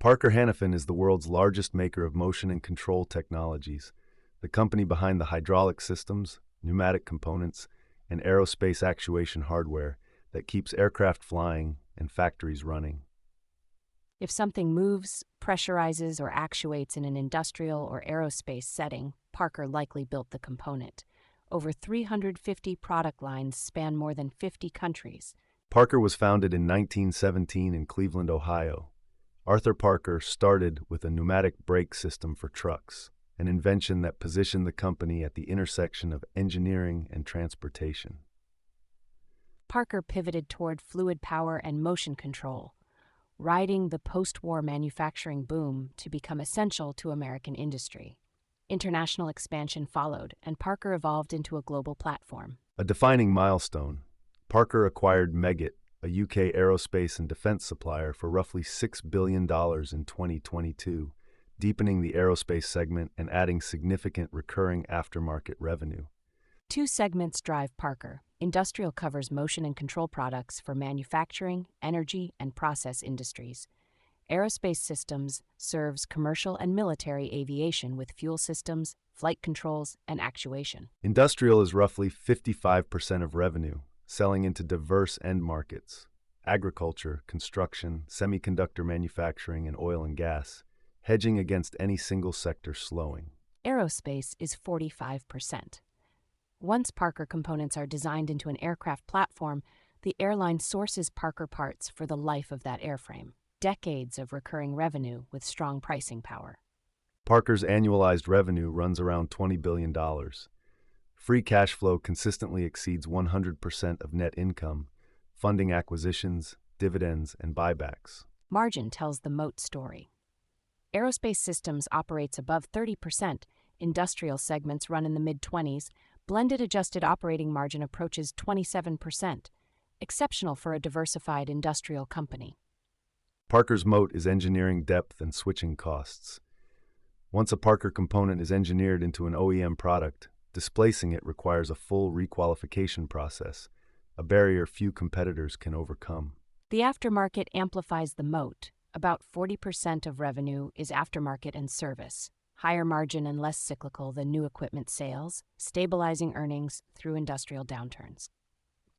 Parker Hannifin is the world's largest maker of motion and control technologies, the company behind the hydraulic systems, pneumatic components, and aerospace actuation hardware that keeps aircraft flying and factories running. If something moves, pressurizes, or actuates in an industrial or aerospace setting, Parker likely built the component. Over 350 product lines span more than 50 countries. Parker was founded in 1917 in Cleveland, Ohio. Arthur Parker started with a pneumatic brake system for trucks, an invention that positioned the company at the intersection of engineering and transportation. Parker pivoted toward fluid power and motion control, riding the post-war manufacturing boom to become essential to American industry. International expansion followed, and Parker evolved into a global platform. A defining milestone, Parker acquired Meggitt, a UK aerospace and defense supplier, for roughly $6 billion in 2022, deepening the aerospace segment and adding significant recurring aftermarket revenue. Two segments drive Parker. Industrial covers motion and control products for manufacturing, energy, and process industries. Aerospace Systems serves commercial and military aviation with fuel systems, flight controls, and actuation. Industrial is roughly 55% of revenue, selling into diverse end markets: agriculture, construction, semiconductor manufacturing, and oil and gas, hedging against any single sector slowing. Aerospace is 45%. Once Parker components are designed into an aircraft platform, the airline sources Parker parts for the life of that airframe. Decades of recurring revenue with strong pricing power. Parker's annualized revenue runs around $20 billion. Free cash flow consistently exceeds 100% of net income, funding acquisitions, dividends, and buybacks. Margin tells the moat story. Aerospace Systems operates above 30%, industrial segments run in the mid-20s, blended adjusted operating margin approaches 27%, exceptional for a diversified industrial company. Parker's moat is engineering depth and switching costs. Once a Parker component is engineered into an OEM product, displacing it requires a full requalification process, a barrier few competitors can overcome. The aftermarket amplifies the moat. About 40% of revenue is aftermarket and service, higher margin and less cyclical than new equipment sales, stabilizing earnings through industrial downturns.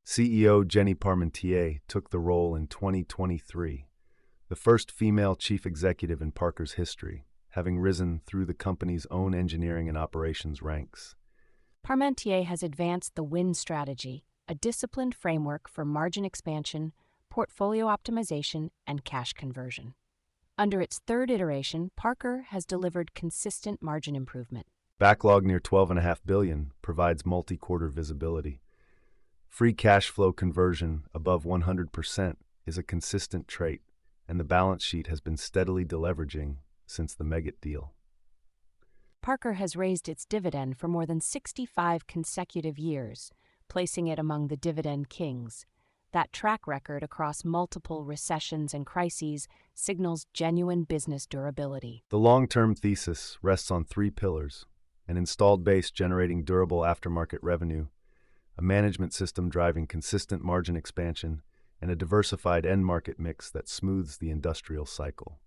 CEO Jenny Parmentier took the role in 2023, the first female chief executive in Parker's history, having risen through the company's own engineering and operations ranks. Parmentier has advanced the WIN strategy, a disciplined framework for margin expansion, portfolio optimization, and cash conversion. Under its third iteration, Parker has delivered consistent margin improvement. Backlog near $12.5 billion provides multi-quarter visibility. Free cash flow conversion above 100% is a consistent trait, and the balance sheet has been steadily deleveraging since the Meggitt deal. Parker has raised its dividend for more than 65 consecutive years, placing it among the dividend kings. That track record across multiple recessions and crises signals genuine business durability. The long-term thesis rests on three pillars: an installed base generating durable aftermarket revenue, a management system driving consistent margin expansion, and a diversified end market mix that smooths the industrial cycle.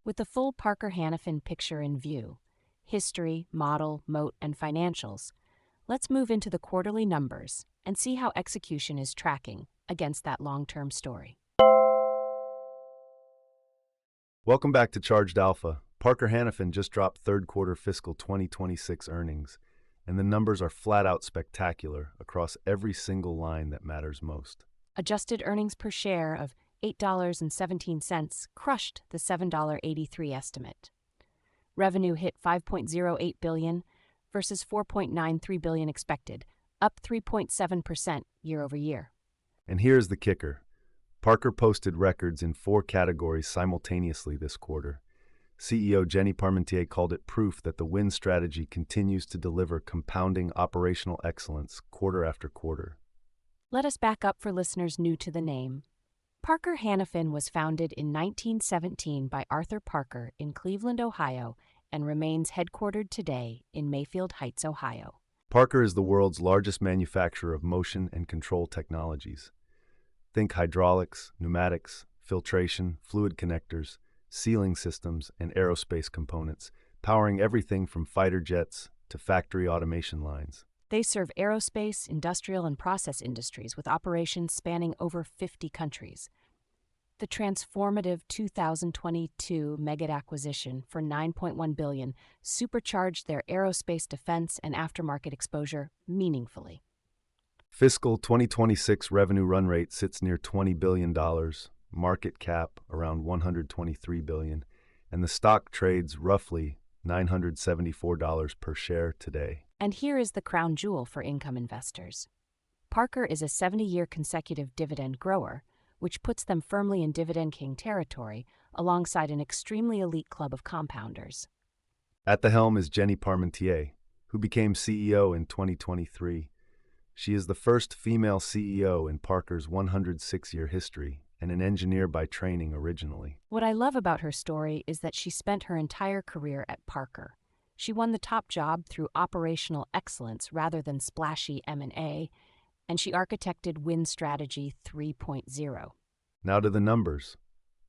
With the full Parker Hannifin picture in view, history, model, moat, and financials, let's move into the quarterly numbers and see how execution is tracking against that long-term story. Welcome back to Charged Alpha. Parker Hannifin just dropped third quarter fiscal 2026 earnings, and the numbers are flat out spectacular across every single line that matters most. Adjusted earnings per share of $8.17 crushed the $7.83 estimate. Revenue hit $5.08 billion versus $4.93 billion expected, up 3.7% year over year. And here's the kicker. Parker posted records in 4 categories simultaneously this quarter. CEO Jenny Parmentier called it proof that the WIN strategy continues to deliver compounding operational excellence quarter after quarter. Let us back up for listeners new to the name. Parker Hannifin was founded in 1917 by Arthur Parker in Cleveland, Ohio, and remains headquartered today in Mayfield Heights, Ohio. Parker is the world's largest manufacturer of motion and control technologies. Think hydraulics, pneumatics, filtration, fluid connectors, sealing systems, and aerospace components, powering everything from fighter jets to factory automation lines. They serve aerospace, industrial, and process industries with operations spanning over 50 countries. The transformative 2022 Meggitt acquisition for $9.1 billion supercharged their aerospace defense and aftermarket exposure meaningfully. Fiscal 2026 revenue run rate sits near $20 billion, market cap around $123 billion, and the stock trades roughly $974 per share today. And here is the crown jewel for income investors. Parker is a 70-year consecutive dividend grower, which puts them firmly in Dividend King territory alongside an extremely elite club of compounders. At the helm is Jenny Parmentier, who became CEO in 2023. She is the first female CEO in Parker's 106-year history and an engineer by training originally. What I love about her story is that she spent her entire career at Parker. She won the top job through operational excellence rather than splashy M&A, and she architected Win Strategy 3.0. Now to the numbers.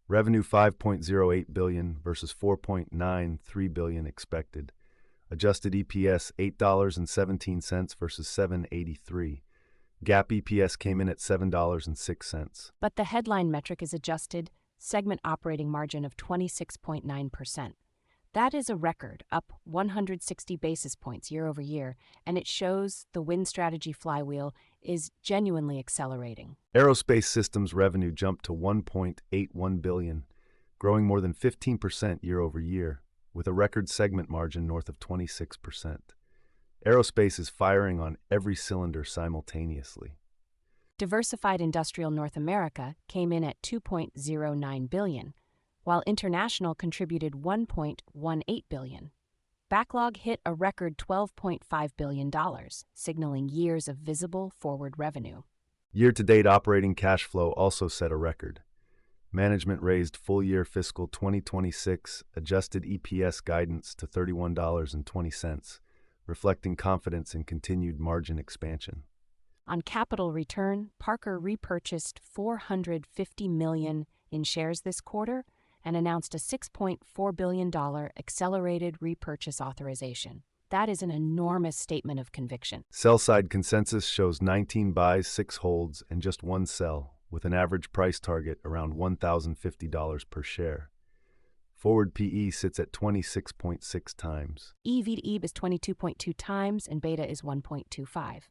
Revenue $5.08 billion versus $4.93 billion expected. Adjusted EPS $8.17 versus $7.83. GAAP EPS came in at $7.06. But the headline metric is adjusted segment operating margin of 26.9%. That is a record, up 160 basis points year over year, and it shows the Win Strategy flywheel is genuinely accelerating. Aerospace Systems revenue jumped to $1.81 billion, growing more than 15% year over year, with a record segment margin north of 26%. Aerospace is firing on every cylinder simultaneously. Diversified Industrial North America came in at $2.09 billion, while international contributed $1.18 billion. Backlog hit a record $12.5 billion, signaling years of visible forward revenue. Year-to-date operating cash flow also set a record. Management raised full-year fiscal 2026 adjusted EPS guidance to $31.20, reflecting confidence in continued margin expansion. On capital return, Parker repurchased $450 million in shares this quarter and announced a $6.4 billion accelerated repurchase authorization. That is an enormous statement of conviction. Sell-side consensus shows 19 buys, 6 holds, and just 1 sell, with an average price target around $1,050 per share. Forward PE sits at 26.6 times. EV to EB is 22.2 times, and beta is 1.25.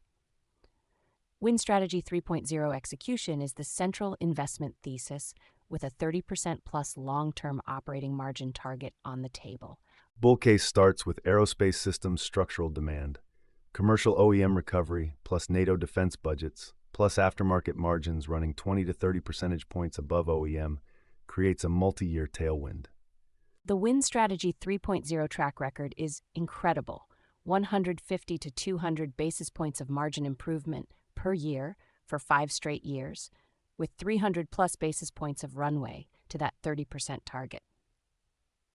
Win Strategy 3.0 execution is the central investment thesis, with a 30% plus long-term operating margin target on the table. Bull case starts with aerospace systems structural demand, commercial OEM recovery, plus NATO defense budgets, plus aftermarket margins running 20 to 30 percentage points above OEM, creates a multi-year tailwind. The Win Strategy 3.0 track record is incredible. 150 to 200 basis points of margin improvement per year for 5 straight years, with 300 plus basis points of runway to that 30% target.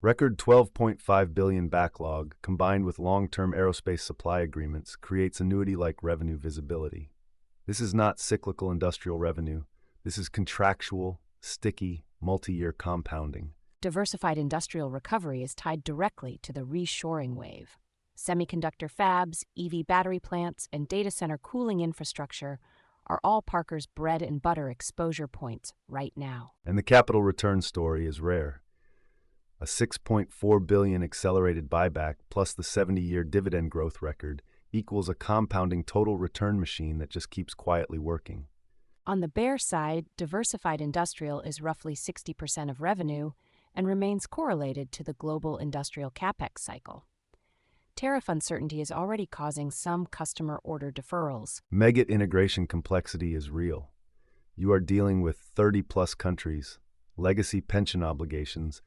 Record $12.5 billion backlog, combined with long-term aerospace supply agreements, creates annuity-like revenue visibility. This is not cyclical industrial revenue. This is contractual, sticky, multi-year compounding. Diversified industrial recovery is tied directly to the reshoring wave. Semiconductor fabs, EV battery plants, and data center cooling infrastructure are all Parker's bread and butter exposure points right now. And the capital return story is rare. A $6.4 billion accelerated buyback plus the 70-year dividend growth record equals a compounding total return machine that just keeps quietly working. On the bear side, diversified industrial is roughly 60% of revenue and remains correlated to the global industrial capex cycle. Tariff uncertainty is already causing some customer order deferrals. Meggitt integration complexity is real. You are dealing with 30-plus countries, legacy pension obligations,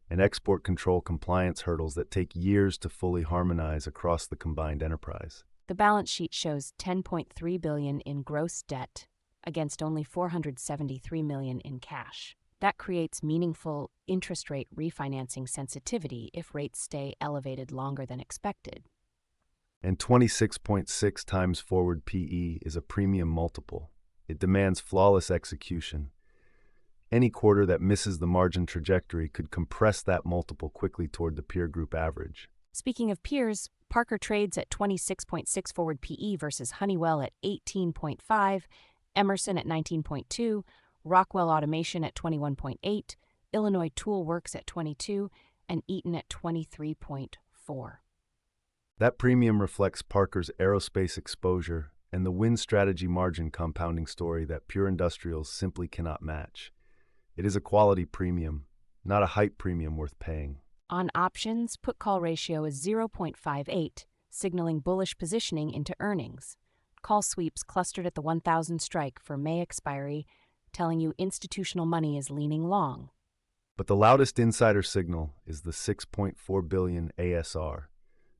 and export control compliance hurdles that take years to fully harmonize across the combined enterprise. The balance sheet shows $10.3 billion in gross debt against only $473 million in cash. That creates meaningful interest rate refinancing sensitivity if rates stay elevated longer than expected. And 26.6 times forward PE is a premium multiple. It demands flawless execution. Any quarter that misses the margin trajectory could compress that multiple quickly toward the peer group average. Speaking of peers, Parker trades at 26.6 forward PE versus Honeywell at 18.5, Emerson at 19.2, Rockwell Automation at 21.8, Illinois Tool Works at 22, and Eaton at 23.4. That premium reflects Parker's aerospace exposure and the win strategy margin compounding story that pure industrials simply cannot match. It is a quality premium, not a hype premium worth paying. On options, put-call ratio is 0.58, signaling bullish positioning into earnings. Call sweeps clustered at the 1,000 strike for May expiry, telling you institutional money is leaning long. But the loudest insider signal is the $6.4 billion ASR.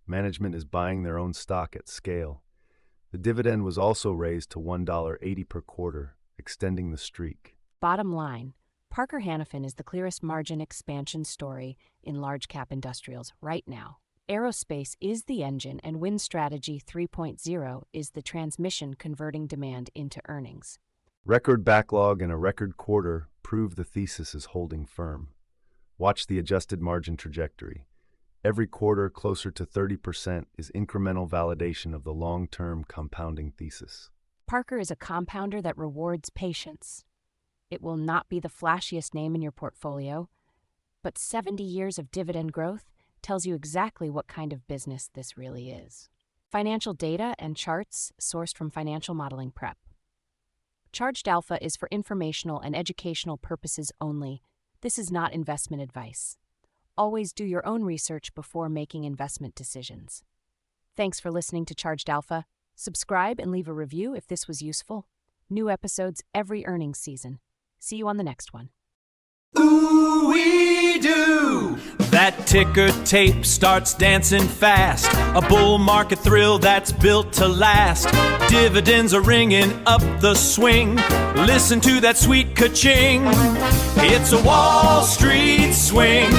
Management is buying their own stock at scale. The dividend was also raised to $1.80 per quarter, extending the streak. Bottom line, Parker Hannifin is the clearest margin expansion story in large-cap industrials right now. Aerospace is the engine, and Win Strategy 3.0 is the transmission converting demand into earnings. Record backlog and a record quarter prove the thesis is holding firm. Watch the adjusted margin trajectory. Every quarter closer to 30% is incremental validation of the long-term compounding thesis. Parker is a compounder that rewards patience. It will not be the flashiest name in your portfolio, but 70 years of dividend growth tells you exactly what kind of business this really is. Financial data and charts sourced from Financial Modeling Prep. Charged Alpha is for informational and educational purposes only. This is not investment advice. Always do your own research before making investment decisions. Thanks for listening to Charged Alpha. Subscribe and leave a review if this was useful. New episodes every earnings season. See you on the next one. Ooh-wee-doo! That ticker tape starts dancing fast. A bull market thrill that's built to last. Dividends are ringing up the swing. Listen to that sweet ka-ching. It's a Wall Street swing.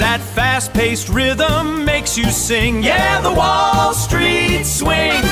That fast-paced rhythm makes you sing. Yeah, the Wall Street swing.